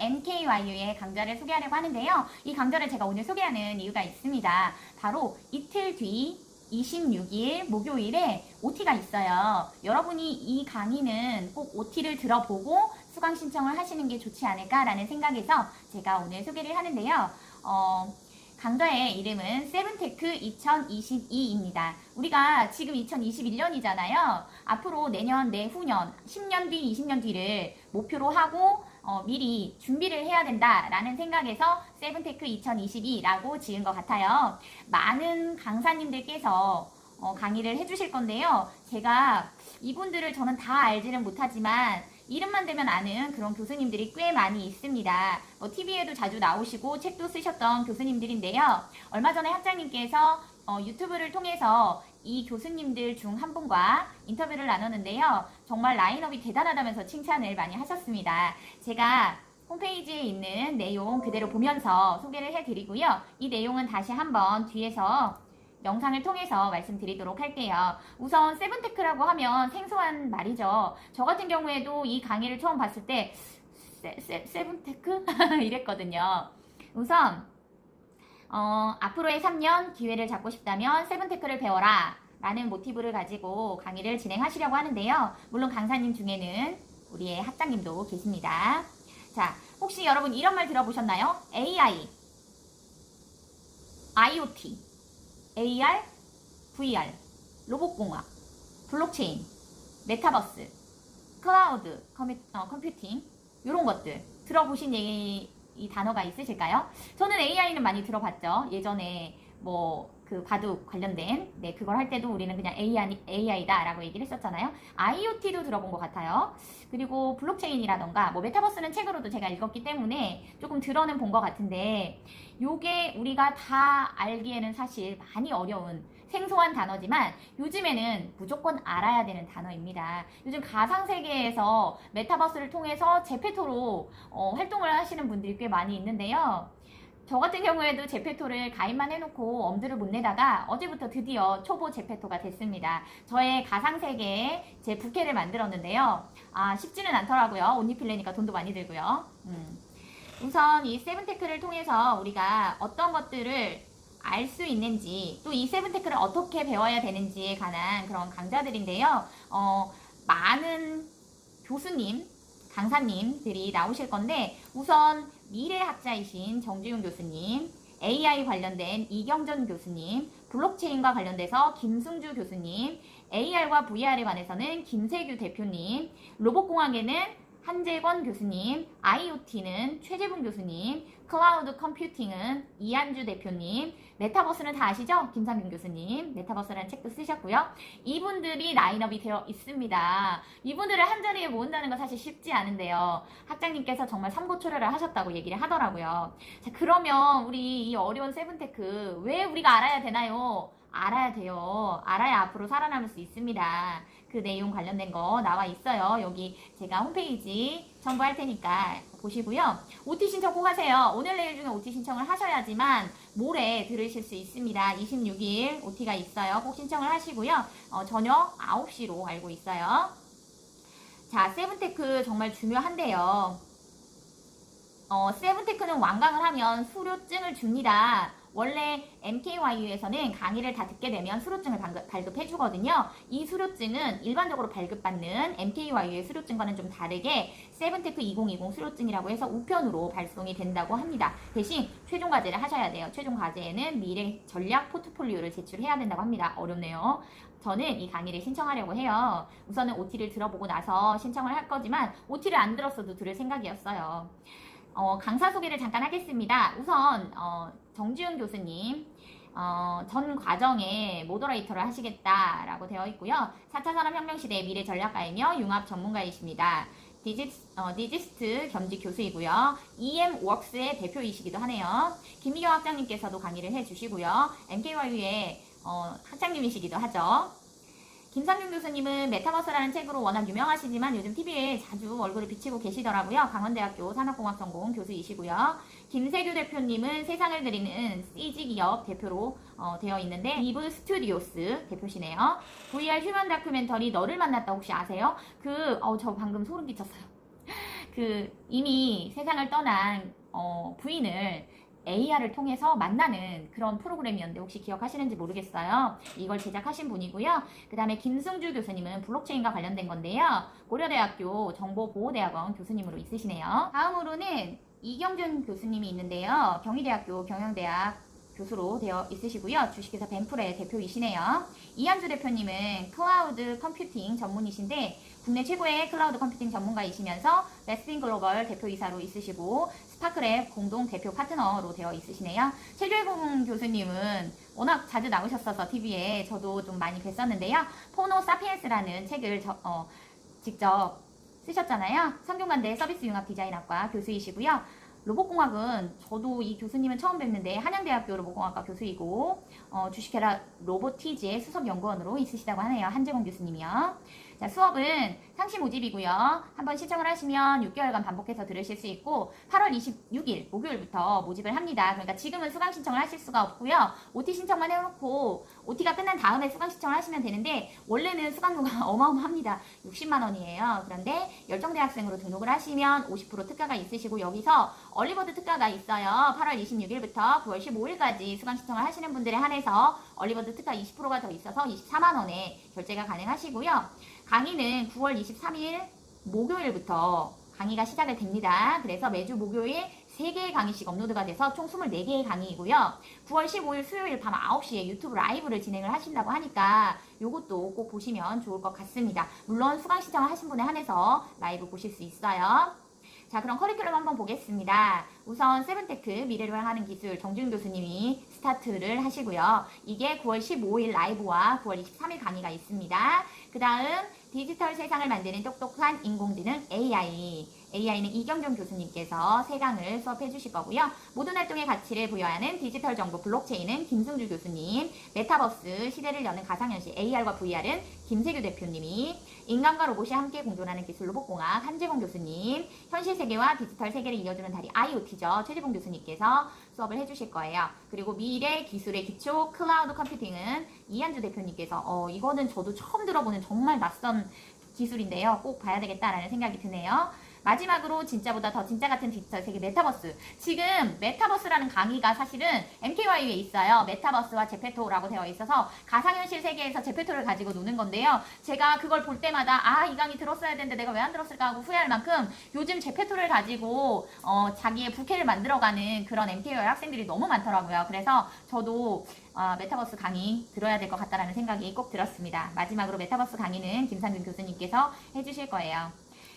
MKYU의 강좌를 소개하려고 하는데요. 이 강좌를 제가 오늘 소개하는 이유가 있습니다. 바로 이틀 뒤 26일 목요일에 OT가 있어요. 여러분이 이 강의는 꼭 OT를 들어보고 수강 신청을 하시는 게 좋지 않을까라는 생각에서 제가 오늘 소개를 하는데요. 강좌의 이름은 세븐테크 2022입니다. 우리가 지금 2021년이잖아요. 앞으로 내년, 내후년, 10년 뒤, 20년 뒤를 목표로 하고 미리 준비를 해야 된다라는 생각에서 세븐테크 2022라고 지은 것 같아요. 많은 강사님들께서 강의를 해주실 건데요. 제가 이분들을 저는 다 알지는 못하지만 이름만 대면 아는 그런 교수님들이 꽤 많이 있습니다. TV에도 자주 나오시고 책도 쓰셨던 교수님들인데요. 얼마 전에 학장님께서 유튜브를 통해서 이 교수님들 중 한 분과 인터뷰를 나눴는데요. 정말 라인업이 대단하다면서 칭찬을 많이 하셨습니다. 제가 홈페이지에 있는 내용 그대로 보면서 소개를 해드리고요. 이 내용은 다시 한번 뒤에서 영상을 통해서 말씀드리도록 할게요. 우선 세븐테크라고 하면 생소한 말이죠. 저 같은 경우에도 이 강의를 처음 봤을 때 세븐테크? 이랬거든요. 우선 앞으로의 3년 기회를 잡고 싶다면 세븐테크를 배워라 라는 모티브를 가지고 강의를 진행하시려고 하는데요. 물론 강사님 중에는 우리의 학장님도 계십니다. 자, 혹시 여러분 이런 말 들어보셨나요? AI, IoT, AR, VR, 로봇공학, 블록체인, 메타버스, 클라우드 컴퓨팅 이런 것들 들어보신 이 단어가 있으실까요? 저는 AI는 많이 들어봤죠. 예전에 그 바둑 관련된 그걸 할 때도 우리는 그냥 AI다 라고 얘기를 했었잖아요. IoT도 들어본 것 같아요. 그리고 블록체인이라던가 메타버스는 책으로도 제가 읽었기 때문에 조금 들어는 본 것 같은데 요게 우리가 다 알기에는 사실 많이 어려운 생소한 단어지만 요즘에는 무조건 알아야 되는 단어입니다. 요즘 가상세계에서 메타버스를 통해서 제페토로 활동을 하시는 분들이 꽤 많이 있는데요. 저 같은 경우에도 제페토를 가입만 해놓고 엄두를 못 내다가 어제부터 드디어 초보 제페토가 됐습니다. 저의 가상세계에 제 부캐를 만들었는데요. 쉽지는 않더라고요. 옷 입히려니까 돈도 많이 들고요. 우선 이 세븐테크를 통해서 우리가 어떤 것들을 알 수 있는지 또 이 세븐테크를 어떻게 배워야 되는지에 관한 그런 강좌들인데요. 많은 교수님, 강사님들이 나오실 건데 우선 미래학자이신 정주윤 교수님, AI 관련된 이경전 교수님, 블록체인과 관련돼서 김승주 교수님, AR과 VR에 관해서는 김세규 대표님, 로봇공학에는 한재권 교수님, IoT는 최재분 교수님, 클라우드 컴퓨팅은 이한주 대표님, 메타버스는 다 아시죠? 김상균 교수님, 메타버스라는 책도 쓰셨고요. 이분들이 라인업이 되어 있습니다. 이분들을 한자리에 모은다는 건 사실 쉽지 않은데요. 학장님께서 정말 삼고초려를 하셨다고 얘기를 하더라고요. 자, 그러면 우리 이 어려운 세븐테크 왜 우리가 알아야 되나요? 알아야 돼요. 알아야 앞으로 살아남을 수 있습니다. 그 내용 관련된 거 나와 있어요. 여기 제가 홈페이지 첨부할 테니까 보시고요. OT 신청 꼭 하세요. 오늘 내일 중에 OT 신청을 하셔야지만 모레 들으실 수 있습니다. 26일 OT가 있어요. 꼭 신청을 하시고요. 저녁 9시로 알고 있어요. 자, 세븐테크 정말 중요한데요. 세븐테크는 완강을 하면 수료증을 줍니다. 원래 MKYU에서는 강의를 다 듣게 되면 수료증을 발급해 주거든요. 이 수료증은 일반적으로 발급받는 MKYU의 수료증과는 좀 다르게 세븐테크 2020 수료증이라고 해서 우편으로 발송이 된다고 합니다. 대신 최종 과제를 하셔야 돼요. 최종 과제에는 미래 전략 포트폴리오를 제출해야 된다고 합니다. 어렵네요. 저는 이 강의를 신청하려고 해요. 우선은 OT를 들어보고 나서 신청을 할 거지만 OT를 안 들었어도 들을 생각이었어요. 강사 소개를 잠깐 하겠습니다. 우선 정지훈 교수님 전 과정에 모더레이터를 하시겠다라고 되어 있고요. 4차 산업혁명시대의 미래 전략가이며 융합 전문가이십니다. 디지스트 겸직 교수이고요. EM웍스의 대표이시기도 하네요. 김미경 학장님께서도 강의를 해주시고요. MKYU의 학장님이시기도 하죠. 김상균 교수님은 메타버스라는 책으로 워낙 유명하시지만 요즘 TV에 자주 얼굴을 비치고 계시더라고요. 강원대학교 산업공학전공 교수이시고요. 김세규 대표님은 세상을 드리는 CG 기업 대표로 되어 있는데 리브 스튜디오스 대표시네요. VR 휴먼 다큐멘터리 너를 만났다 혹시 아세요? 저 방금 소름 끼쳤어요. 이미 세상을 떠난 부인을 AR을 통해서 만나는 그런 프로그램이었는데 혹시 기억하시는지 모르겠어요. 이걸 제작하신 분이고요. 그 다음에 김승주 교수님은 블록체인과 관련된 건데요. 고려대학교 정보보호대학원 교수님으로 있으시네요. 다음으로는 이경준 교수님이 있는데요. 경희대학교 경영대학 교수로 되어 있으시고요. 주식회사 벤플의 대표이시네요. 이한주 대표님은 클라우드 컴퓨팅 전문이신데 국내 최고의 클라우드 컴퓨팅 전문가이시면서 베스핀 글로벌 대표이사로 있으시고 스파크랩 공동 대표 파트너로 되어 있으시네요. 최주혜공 교수님은 워낙 자주 나오셨어서 TV에 저도 좀 많이 뵀었는데요. 포노 사피엔스라는 책을 직접 쓰셨잖아요. 성균관대 서비스융합 디자인학과 교수이시고요. 로봇공학은 저도 이 교수님은 처음 뵙는데 한양대학교 로봇공학과 교수이고 주식회사 로보티즈의 수석연구원으로 있으시다고 하네요. 한재공 교수님이요. 자, 수업은 상시 모집이고요. 한번 신청을 하시면 6개월간 반복해서 들으실 수 있고 8월 26일 목요일부터 모집을 합니다. 그러니까 지금은 수강 신청을 하실 수가 없고요. OT 신청만 해놓고 OT가 끝난 다음에 수강 신청을 하시면 되는데 원래는 수강료가 어마어마합니다. 60만 원이에요. 그런데 열정대학생으로 등록을 하시면 50% 특가가 있으시고 여기서 얼리버드 특가가 있어요. 8월 26일부터 9월 15일까지 수강 신청을 하시는 분들에 한해서 얼리버드 특가 20%가 더 있어서 24만 원에 결제가 가능하시고요. 강의는 9월 23일 목요일부터 강의가 시작이 됩니다. 그래서 매주 목요일 3개의 강의씩 업로드가 돼서 총 24개의 강의이고요. 9월 15일 수요일 밤 9시에 유튜브 라이브를 진행을 하신다고 하니까 요것도 꼭 보시면 좋을 것 같습니다. 물론 수강 신청을 하신 분에 한해서 라이브 보실 수 있어요. 자, 그럼 커리큘럼 한번 보겠습니다. 우선 세븐테크 미래를 향하는 기술 정준 교수님이 스타트를 하시고요. 이게 9월 15일 라이브와 9월 23일 강의가 있습니다. 그 다음 디지털 세상을 만드는 똑똑한 인공지능 AI는 이경종 교수님께서 3강을 수업해 주실 거고요. 모든 활동의 가치를 부여하는 디지털 정보 블록체인은 김승주 교수님, 메타버스 시대를 여는 가상현실 AR과 VR은 김세규 대표님이, 인간과 로봇이 함께 공존하는 기술 로봇공학 한재공 교수님, 현실 세계와 디지털 세계를 이어주는 다리 IoT죠. 최지봉 교수님께서 수업을 해주실 거예요. 그리고 미래 기술의 기초 클라우드 컴퓨팅은 이한주 대표님께서 이거는 저도 처음 들어보는 정말 낯선 기술인데요. 꼭 봐야 되겠다라는 생각이 드네요. 마지막으로 진짜보다 더 진짜 같은 디지털 세계 메타버스. 지금 메타버스라는 강의가 사실은 MKY에 있어요. 메타버스와 제페토라고 되어 있어서 가상현실 세계에서 제페토를 가지고 노는 건데요. 제가 그걸 볼 때마다 이 강의 들었어야 되는데 내가 왜 안 들었을까 하고 후회할 만큼 요즘 제페토를 가지고 자기의 부캐를 만들어가는 그런 MKY 학생들이 너무 많더라고요. 그래서 저도 메타버스 강의 들어야 될 것 같다라는 생각이 꼭 들었습니다. 마지막으로 메타버스 강의는 김상균 교수님께서 해주실 거예요.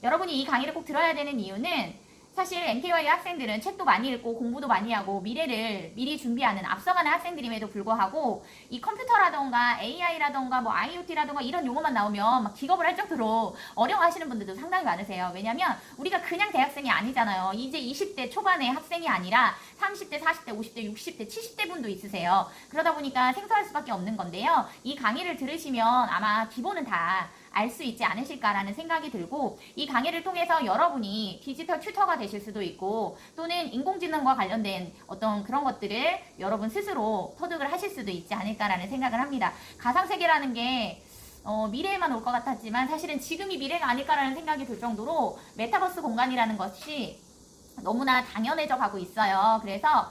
여러분이 이 강의를 꼭 들어야 되는 이유는 사실 MKY 학생들은 책도 많이 읽고 공부도 많이 하고 미래를 미리 준비하는 앞서가는 학생들임에도 불구하고 이 컴퓨터라던가 AI라던가 뭐 IoT라던가 이런 용어만 나오면 막 기겁을 할 정도로 어려워하시는 분들도 상당히 많으세요. 왜냐면 우리가 그냥 대학생이 아니잖아요. 이제 20대 초반의 학생이 아니라 30대, 40대, 50대, 60대, 70대 분도 있으세요. 그러다 보니까 생소할 수밖에 없는 건데요. 이 강의를 들으시면 아마 기본은 다 알 수 있지 않으실까라는 생각이 들고 이 강의를 통해서 여러분이 디지털 튜터가 되실 수도 있고 또는 인공지능과 관련된 어떤 그런 것들을 여러분 스스로 터득을 하실 수도 있지 않을까라는 생각을 합니다. 가상세계라는 게 미래에만 올 것 같았지만 사실은 지금이 미래가 아닐까라는 생각이 들 정도로 메타버스 공간이라는 것이 너무나 당연해져 가고 있어요. 그래서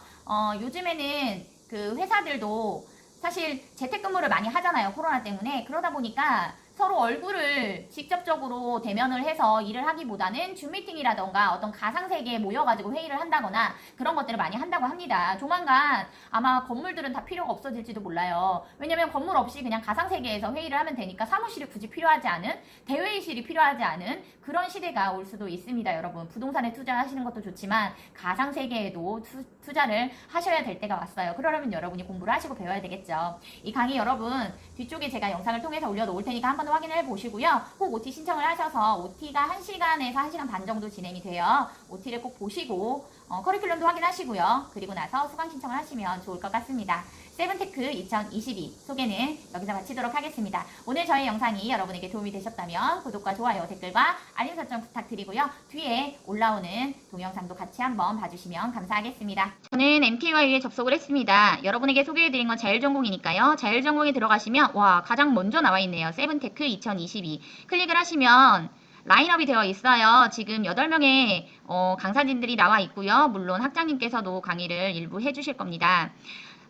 요즘에는 그 회사들도 사실 재택근무를 많이 하잖아요. 코로나 때문에. 그러다 보니까 서로 얼굴을 직접적으로 대면을 해서 일을 하기보다는 줌 미팅이라던가 어떤 가상세계에 모여가지고 회의를 한다거나 그런 것들을 많이 한다고 합니다. 조만간 아마 건물들은 다 필요가 없어질지도 몰라요. 왜냐면 건물 없이 그냥 가상세계에서 회의를 하면 되니까 사무실이 굳이 필요하지 않은, 대회의실이 필요하지 않은 그런 시대가 올 수도 있습니다. 여러분, 부동산에 투자하시는 것도 좋지만 가상세계에도 투자를 하셔야 될 때가 왔어요. 그러려면 여러분이 공부를 하시고 배워야 되겠죠. 이 강의 여러분 뒤쪽에 제가 영상을 통해서 올려놓을 테니까 한번 확인을 해보시고요. 꼭 OT 신청을 하셔서 OT가 1시간에서 1시간 반 정도 진행이 돼요. OT를 꼭 보시고 커리큘럼도 확인하시고요. 그리고 나서 수강 신청을 하시면 좋을 것 같습니다. 세븐테크 2022 소개는 여기서 마치도록 하겠습니다. 오늘 저의 영상이 여러분에게 도움이 되셨다면 구독과 좋아요, 댓글과 알림 설정 부탁드리고요. 뒤에 올라오는 동영상도 같이 한번 봐주시면 감사하겠습니다. 저는 MKY에 접속을 했습니다. 여러분에게 소개해드린 건 자율전공이니까요. 자율전공에 들어가시면 가장 먼저 나와 있네요. 세븐테크 2022 클릭을 하시면 라인업이 되어 있어요. 지금 8명의 강사진들이 나와 있고요. 물론 학장님께서도 강의를 일부 해주실 겁니다.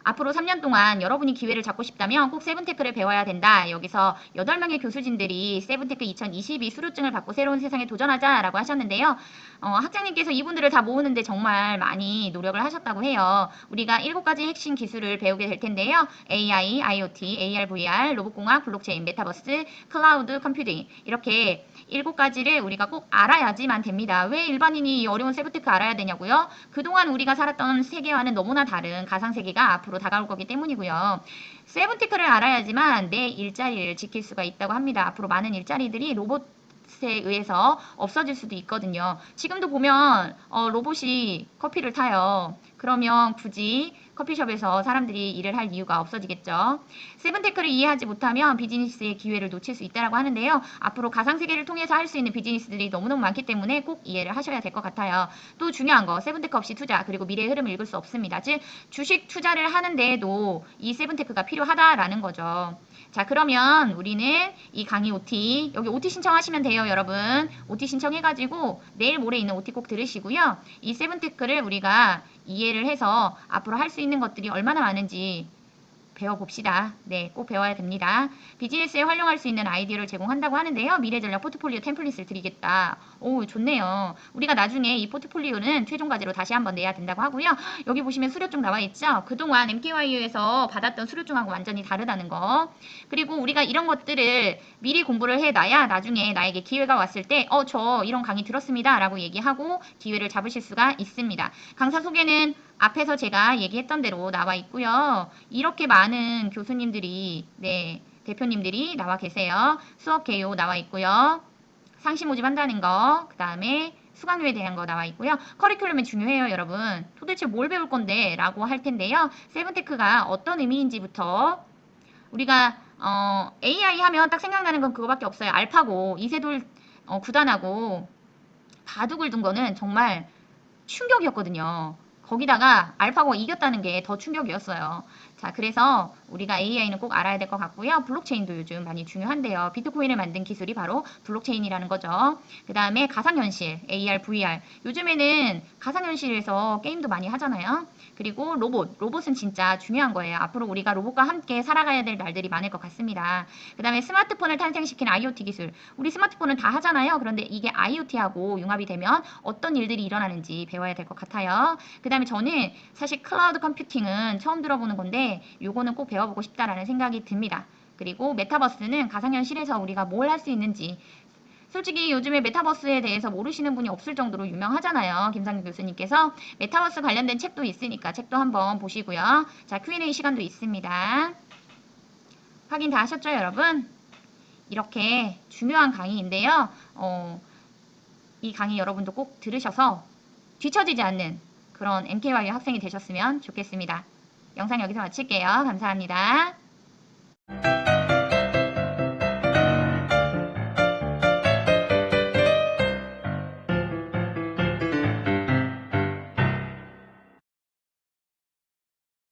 앞으로 3년 동안 여러분이 기회를 잡고 싶다면 꼭 세븐테크를 배워야 된다. 여기서 8명의 교수진들이 세븐테크 2022 수료증을 받고 새로운 세상에 도전하자라고 하셨는데요. 학장님께서 이분들을 다 모으는데 정말 많이 노력을 하셨다고 해요. 우리가 7가지 핵심 기술을 배우게 될 텐데요. AI, IoT, AR, VR, 로봇공학, 블록체인, 메타버스, 클라우드 컴퓨팅 이렇게 7가지를 우리가 꼭 알아야지만 됩니다. 왜 일반인이 이 어려운 세븐테크 알아야 되냐고요? 그동안 우리가 살았던 세계와는 너무나 다른 가상세계가 앞으로 다가올 거기 때문이고요. 세븐테크를 알아야지만 내 일자리를 지킬 수가 있다고 합니다. 앞으로 많은 일자리들이 로봇에 의해서 없어질 수도 있거든요. 지금도 보면 로봇이 커피를 타요. 그러면 굳이 커피숍에서 사람들이 일을 할 이유가 없어지겠죠. 세븐테크를 이해하지 못하면 비즈니스의 기회를 놓칠 수 있다고 하는데요. 앞으로 가상세계를 통해서 할 수 있는 비즈니스들이 너무너무 많기 때문에 꼭 이해를 하셔야 될 것 같아요. 또 중요한 거, 세븐테크 없이 투자, 그리고 미래의 흐름을 읽을 수 없습니다. 즉, 주식 투자를 하는 데에도 이 세븐테크가 필요하다라는 거죠. 자, 그러면 우리는 이 강의 OT, 여기 OT 신청하시면 돼요, 여러분. OT 신청해가지고 내일 모레 있는 OT 꼭 들으시고요. 이 세븐테크를 우리가 이해를 해서 앞으로 할 수 있는 것들이 얼마나 많은지 배워봅시다. 네, 꼭 배워야 됩니다. 비즈니스에 활용할 수 있는 아이디어를 제공한다고 하는데요. 미래전략 포트폴리오 템플릿을 드리겠다. 오, 좋네요. 우리가 나중에 이 포트폴리오는 최종 과제로 다시 한번 내야 된다고 하고요. 여기 보시면 수료증 나와 있죠? 그동안 MKYU에서 받았던 수료증하고 완전히 다르다는 거. 그리고 우리가 이런 것들을 미리 공부를 해놔야 나중에 나에게 기회가 왔을 때 저 이런 강의 들었습니다. 라고 얘기하고 기회를 잡으실 수가 있습니다. 강사 소개는 앞에서 제가 얘기했던 대로 나와 있고요. 이렇게 많은 교수님들이, 네, 대표님들이 나와 계세요. 수업 개요 나와 있고요. 상시 모집한다는 거, 그 다음에 수강료에 대한 거 나와 있고요. 커리큘럼이 중요해요, 여러분. 도대체 뭘 배울 건데? 라고 할 텐데요. 세븐테크가 어떤 의미인지부터 우리가 AI 하면 딱 생각나는 건 그거밖에 없어요. 알파고, 이세돌 구단하고 바둑을 둔 거는 정말 충격이었거든요. 거기다가 알파고가 이겼다는 게 더 충격이었어요. 자, 그래서 우리가 AI는 꼭 알아야 될 것 같고요. 블록체인도 요즘 많이 중요한데요. 비트코인을 만든 기술이 바로 블록체인이라는 거죠. 그 다음에 가상현실, AR, VR. 요즘에는 가상현실에서 게임도 많이 하잖아요. 그리고 로봇은 진짜 중요한 거예요. 앞으로 우리가 로봇과 함께 살아가야 될 날들이 많을 것 같습니다. 그 다음에 스마트폰을 탄생시킨 IoT 기술. 우리 스마트폰은 다 하잖아요. 그런데 이게 IoT하고 융합이 되면 어떤 일들이 일어나는지 배워야 될 것 같아요. 그 다음에 저는 사실 클라우드 컴퓨팅은 처음 들어보는 건데 요거는 꼭 배워보고 싶다라는 생각이 듭니다. 그리고 메타버스는 가상현실에서 우리가 뭘 할 수 있는지 솔직히 요즘에 메타버스에 대해서 모르시는 분이 없을 정도로 유명하잖아요. 김상규 교수님께서 메타버스 관련된 책도 있으니까 책도 한번 보시고요. 자, Q&A 시간도 있습니다. 확인 다 하셨죠, 여러분? 이렇게 중요한 강의인데요. 이 강의 여러분도 꼭 들으셔서 뒤처지지 않는 그런 MKYU 학생이 되셨으면 좋겠습니다. 영상 여기서 마칠게요. 감사합니다.